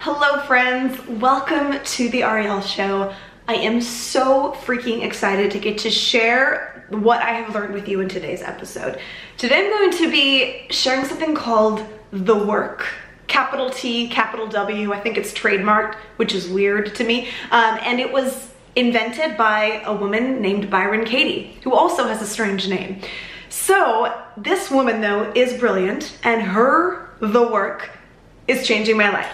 Hello friends, welcome to the Ariel Show. I am so freaking excited to get to share what I have learned with you in today's episode. Today I'm going to be sharing something called The Work. Capital T, capital W, I think it's trademarked, which is weird to me. And it was invented by a woman named Byron Katie, who also has a strange name. So this woman though is brilliant, and The Work is changing my life.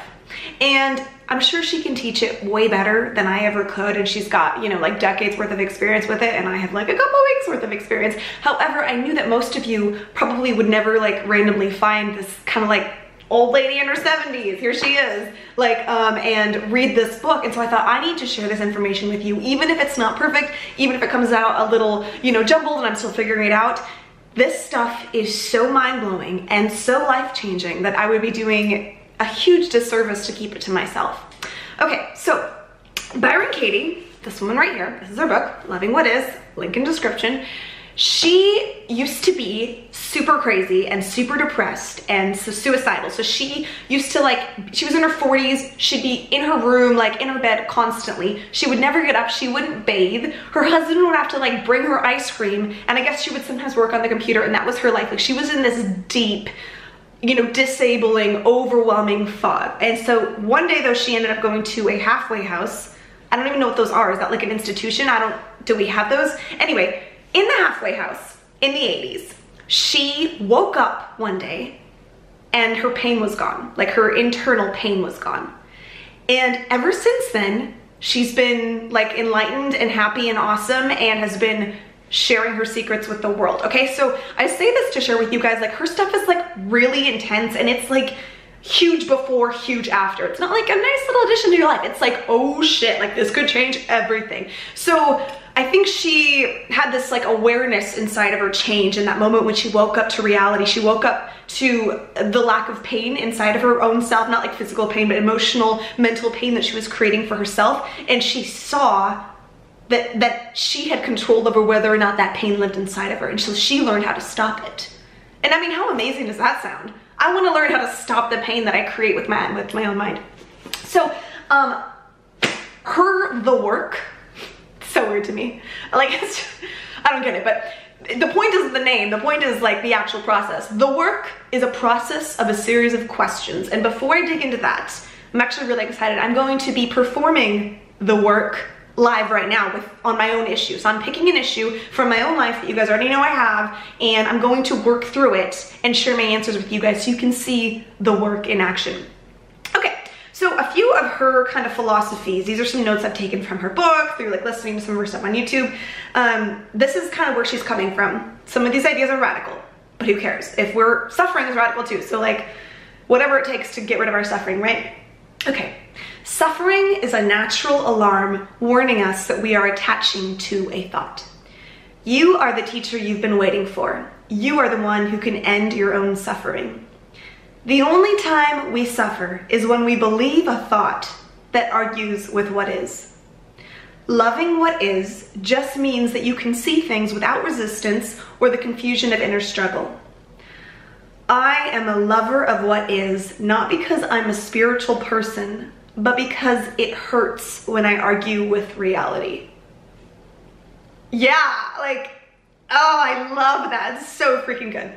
And I'm sure she can teach it way better than I ever could, and she's got, you know, like decades worth of experience with it, and I have like a couple weeks worth of experience. However, I knew that most of you probably would never like randomly find this kind of like old lady in her 70s, here she is, like, and read this book. And so I thought, I need to share this information with you, even if it's not perfect, even if it comes out a little, you know, jumbled and I'm still figuring it out. This stuff is so mind-blowing and so life-changing that I would be doing a huge disservice to keep it to myself. Okay, so Byron Katie, this woman right here, this is her book, Loving What Is, link in description. She used to be super crazy and super depressed and so suicidal. So she used to she was in her 40s, she'd be in her room, like in her bed constantly. She would never get up, she wouldn't bathe. Her husband would have to like bring her ice cream, and I guess she would sometimes work on the computer, and that was her life. Like she was in this deep, you know, disabling, overwhelming fog. And so one day though, she ended up going to a halfway house. I don't even know what those are. Is that like an institution? Do we have those? Anyway, in the halfway house in the 80s, she woke up one day and her pain was gone. Like her internal pain was gone. And ever since then, she's been like enlightened and happy and awesome, and has been sharing her secrets with the world. Okay, so I say this to share with you guys, like her stuff is like really intense, and it's like huge before, huge after. It's not like a nice little addition to your life. It's like, oh shit, like this could change everything. So I think she had this like awareness inside of her change in that moment when she woke up to reality. She woke up to the lack of pain inside of her own self, not like physical pain, but emotional, mental pain that she was creating for herself. And she saw that she had control over whether or not that pain lived inside of her. And so she learned how to stop it. And I mean, how amazing does that sound? I want to learn how to stop the pain that I create with my own mind. So, The Work, so weird to me. Like, I don't get it, but the point isn't the name. The point is like the actual process. The Work is a process of a series of questions. And before I dig into that, I'm actually really excited. I'm going to be performing The Work live right now on my own issue. So I'm picking an issue from my own life that you guys already know I have, and I'm going to work through it and share my answers with you guys so you can see the work in action. Okay, so a few of her kind of philosophies. These are some notes I've taken from her book, through like listening to some of her stuff on YouTube. This is kind of where she's coming from. Some of these ideas are radical, but who cares? If we're suffering is radical too. So like whatever it takes to get rid of our suffering, right? Okay. Suffering is a natural alarm warning us that we are attaching to a thought. You are the teacher you've been waiting for. You are the one who can end your own suffering. The only time we suffer is when we believe a thought that argues with what is. Loving what is just means that you can see things without resistance or the confusion of inner struggle. I am a lover of what is, not because I'm a spiritual person, but because it hurts when I argue with reality. Yeah, like, oh, I love that. It's so freaking good.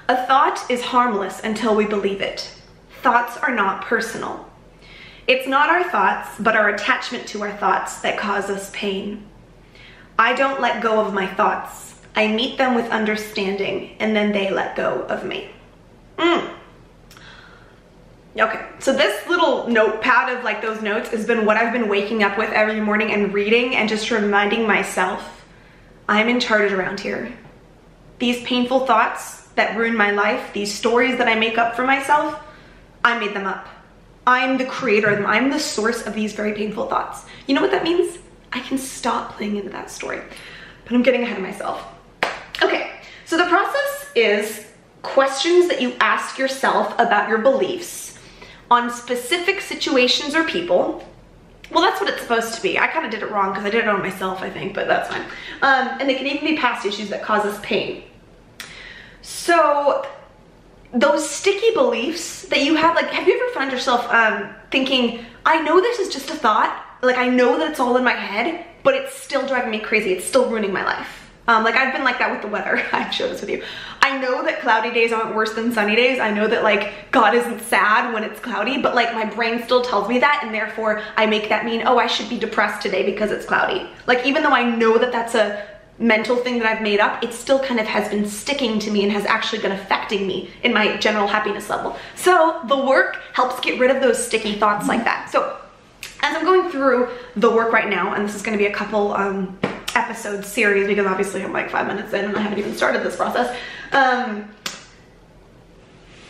A thought is harmless until we believe it. Thoughts are not personal. It's not our thoughts, but our attachment to our thoughts that cause us pain. I don't let go of my thoughts. I meet them with understanding, and then they let go of me. Okay, so this little notepad of like those notes has been what I've been waking up with every morning and reading, and just reminding myself, I'm in charge around here. These painful thoughts that ruin my life, these stories that I make up for myself, I made them up. I'm the creator of them. I'm the source of these very painful thoughts. You know what that means? I can stop playing into that story, but I'm getting ahead of myself. Okay, so the process is questions that you ask yourself about your beliefs on specific situations or people. Well, that's what it's supposed to be. I kind of did it wrong because I did it on myself, I think, but that's fine. And they can even be past issues that cause us pain. So those sticky beliefs that you have, like, have you ever found yourself thinking, I know this is just a thought, like I know that it's all in my head, but it's still driving me crazy, it's still ruining my life. Like I've been like that with the weather. I've shared this with you. I know that cloudy days aren't worse than sunny days. I know that like God isn't sad when it's cloudy, but like my brain still tells me that, and therefore I make that mean, oh, I should be depressed today because it's cloudy. Like even though I know that that's a mental thing that I've made up, it still kind of has been sticking to me and has actually been affecting me in my general happiness level. So the work helps get rid of those sticky thoughts like that. So as I'm going through the work right now, and this is going to be a couple episode series because obviously I'm like 5 minutes in and I haven't even started this process.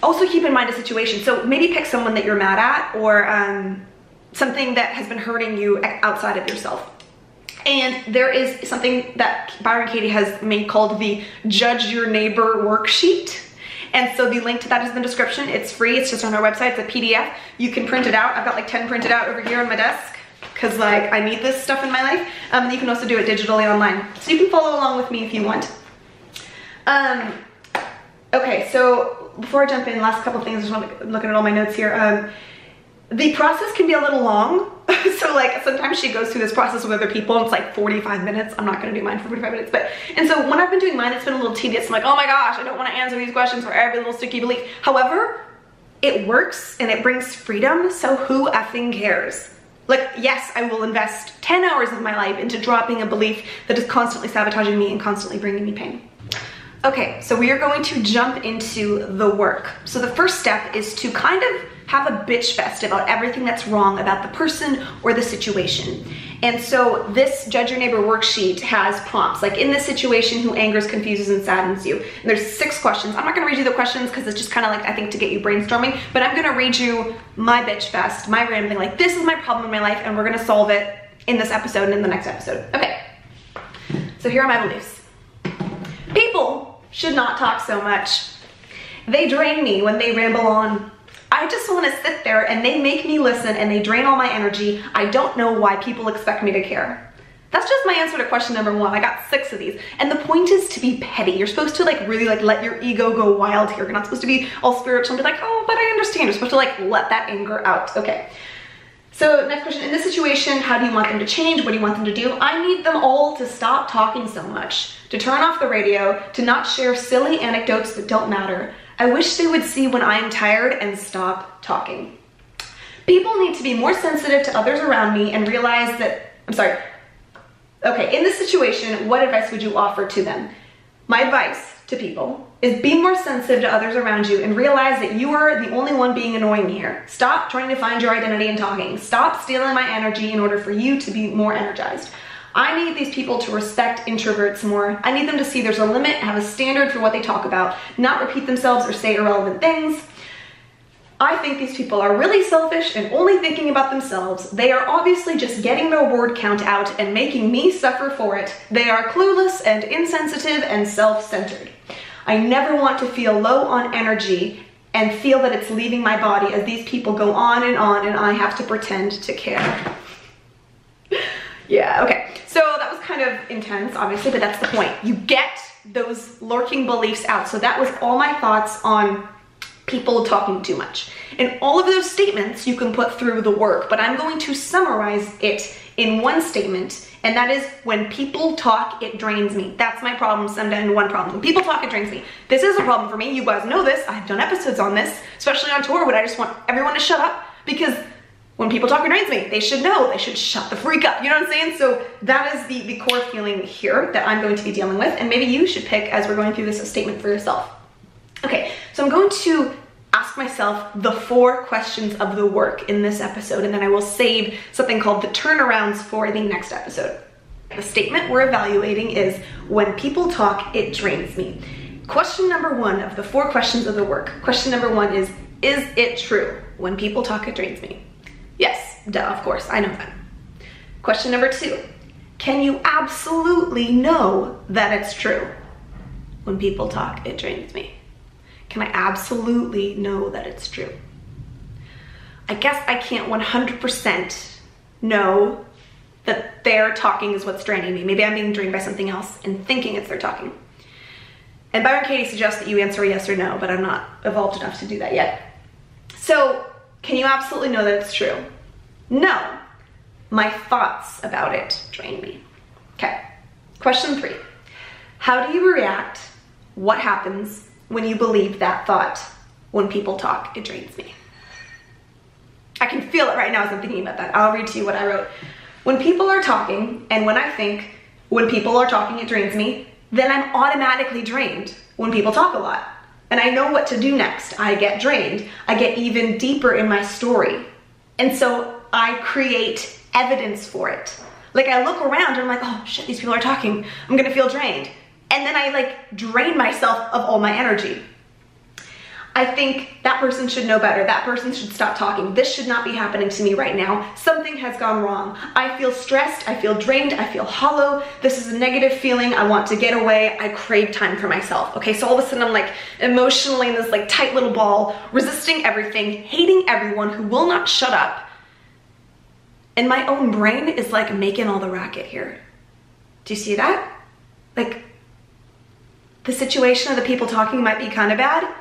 Also keep in mind a situation. So maybe pick someone that you're mad at, or something that has been hurting you outside of yourself. And there is something that Byron Katie has made called the Judge Your Neighbor worksheet. And so the link to that is in the description. It's free, it's just on our website, it's a PDF. You can print it out. I've got like 10 printed out over here on my desk, because like I need this stuff in my life. You can also do it digitally online. So you can follow along with me if you want. Okay, so before I jump in, last couple things, I just want to look at all my notes here. The process can be a little long. So like sometimes she goes through this process with other people and it's like 45 minutes. I'm not gonna do mine for 45 minutes, and so when I've been doing mine, it's been a little tedious. I'm like, oh my gosh, I don't want to answer these questions for every little sticky belief. However, it works and it brings freedom, so who effing cares? Like, yes, I will invest 10 hours of my life into dropping a belief that is constantly sabotaging me and constantly bringing me pain. Okay, so we are going to jump into the work. So the first step is to kind of have a bitch fest about everything that's wrong about the person or the situation. And so this Judge Your Neighbor worksheet has prompts, like in this situation, who angers, confuses, and saddens you. And there's 6 questions. I'm not gonna read you the questions because it's just kind of like, I think, to get you brainstorming, but I'm gonna read you my bitch fest, my rambling, like this is my problem in my life and we're gonna solve it in this episode and in the next episode. Okay, so here are my beliefs. People should not talk so much. They drain me when they ramble on. I just want to sit there and they make me listen and they drain all my energy. I don't know why people expect me to care. That's just my answer to question number 1. I got 6 of these. And the point is to be petty. You're supposed to like really like let your ego go wild here. You're not supposed to be all spiritual and be like, oh, but I understand. You're supposed to like let that anger out. Okay. So next question, in this situation, how do you want them to change? What do you want them to do? I need them all to stop talking so much, to turn off the radio, to not share silly anecdotes that don't matter. I wish they would see when I am tired and stop talking. People need to be more sensitive to others around me and realize that, okay, in this situation, what advice would you offer to them? My advice to people is be more sensitive to others around you and realize that you are the only one being annoying here. Stop trying to find your identity in talking. Stop stealing my energy in order for you to be more energized. I need these people to respect introverts more. I need them to see there's a limit, have a standard for what they talk about, not repeat themselves or say irrelevant things. I think these people are really selfish and only thinking about themselves. They are obviously just getting their word count out and making me suffer for it. They are clueless and insensitive and self-centered. I never want to feel low on energy and feel that it's leaving my body as these people go on and I have to pretend to care. Yeah, okay. So that was kind of intense, obviously, but that's the point. You get those lurking beliefs out. So that was all my thoughts on people talking too much. And all of those statements you can put through the work, but I'm going to summarize it in one statement, and that is, when people talk, it drains me. That's my problem, summed down in one problem. When people talk, it drains me. This is a problem for me. You guys know this. I've done episodes on this, especially on tour, but I just want everyone to shut up, because when people talk, it drains me. They should know. They should shut the freak up. You know what I'm saying? So that is the core feeling here that I'm going to be dealing with, and maybe you should pick, as we're going through this, a statement for yourself. Okay, so I'm going to ask myself the 4 questions of the work in this episode, and then I will save something called the turnarounds for the next episode. The statement we're evaluating is, when people talk, it drains me. Question number 1 of the 4 questions of the work. Question number 1 is it true? When people talk, it drains me. Yes, duh, of course, I know that. Question number 2, can you absolutely know that it's true? When people talk, it drains me. Can I absolutely know that it's true? I guess I can't 100% know that their talking is what's draining me. Maybe I'm being drained by something else and thinking it's their talking. And Byron Katie suggests that you answer yes or no, but I'm not evolved enough to do that yet. So, can you absolutely know that it's true? No. My thoughts about it drain me. Okay. Question 3. How do you react? What happens when you believe that thought? When people talk, it drains me. I can feel it right now as I'm thinking about that. I'll read to you what I wrote. When people are talking, and when I think, when people are talking, it drains me, then I'm automatically drained when people talk a lot. And I know what to do next. I get drained. I get even deeper in my story. And so I create evidence for it. Like I look around and I'm like, oh shit, these people are talking. I'm gonna feel drained. And then I like drain myself of all my energy. I think that person should know better. That person should stop talking. This should not be happening to me right now. Something has gone wrong. I feel stressed. I feel drained. I feel hollow. This is a negative feeling. I want to get away. I crave time for myself. Okay, so all of a sudden I'm like emotionally in this like tight little ball, resisting everything, hating everyone who will not shut up. And my own brain is like making all the racket here. Do you see that? Like the situation of the people talking might be kind of bad,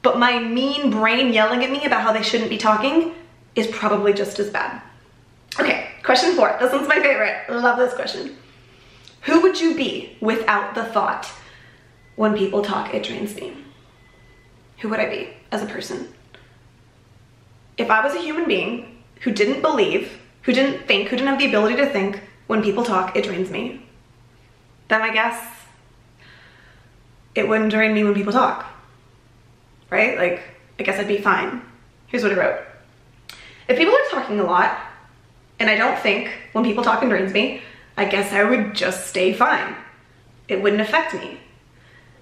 but my mean brain yelling at me about how they shouldn't be talking is probably just as bad. Okay, question 4. This one's my favorite. I love this question. Who would you be without the thought, when people talk, it drains me? Who would I be as a person? If I was a human being who didn't believe, who didn't think, who didn't have the ability to think, when people talk, it drains me, then I guess it wouldn't drain me when people talk. Right? Like, I guess I'd be fine. Here's what I wrote. If people are talking a lot, and I don't think when people talk and drains me, I guess I would just stay fine. It wouldn't affect me.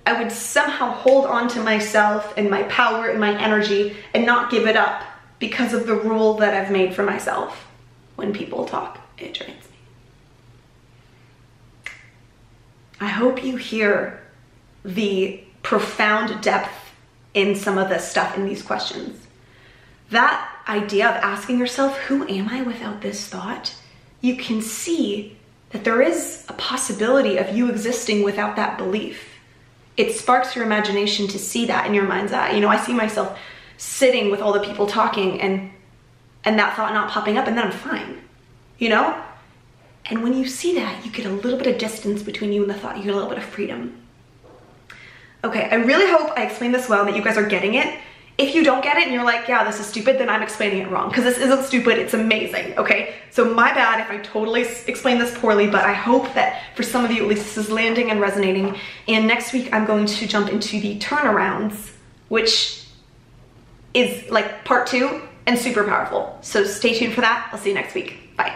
I would somehow hold on to myself and my power and my energy and not give it up because of the rule that I've made for myself. When people talk, it drains me. I hope you hear the profound depth in some of the stuff in these questions. That idea of asking yourself, who am I without this thought? You can see that there is a possibility of you existing without that belief. It sparks your imagination to see that in your mind's eye. You know, I see myself sitting with all the people talking and that thought not popping up, and then I'm fine, you know? And when you see that, you get a little bit of distance between you and the thought. You get a little bit of freedom. Okay, I really hope I explained this well and that you guys are getting it. If you don't get it and you're like, yeah, this is stupid, then I'm explaining it wrong, because this isn't stupid, it's amazing, okay? So my bad if I totally explained this poorly, but I hope that for some of you at least this is landing and resonating. And next week I'm going to jump into the turnarounds, which is like part 2 and super powerful. So stay tuned for that. I'll see you next week. Bye.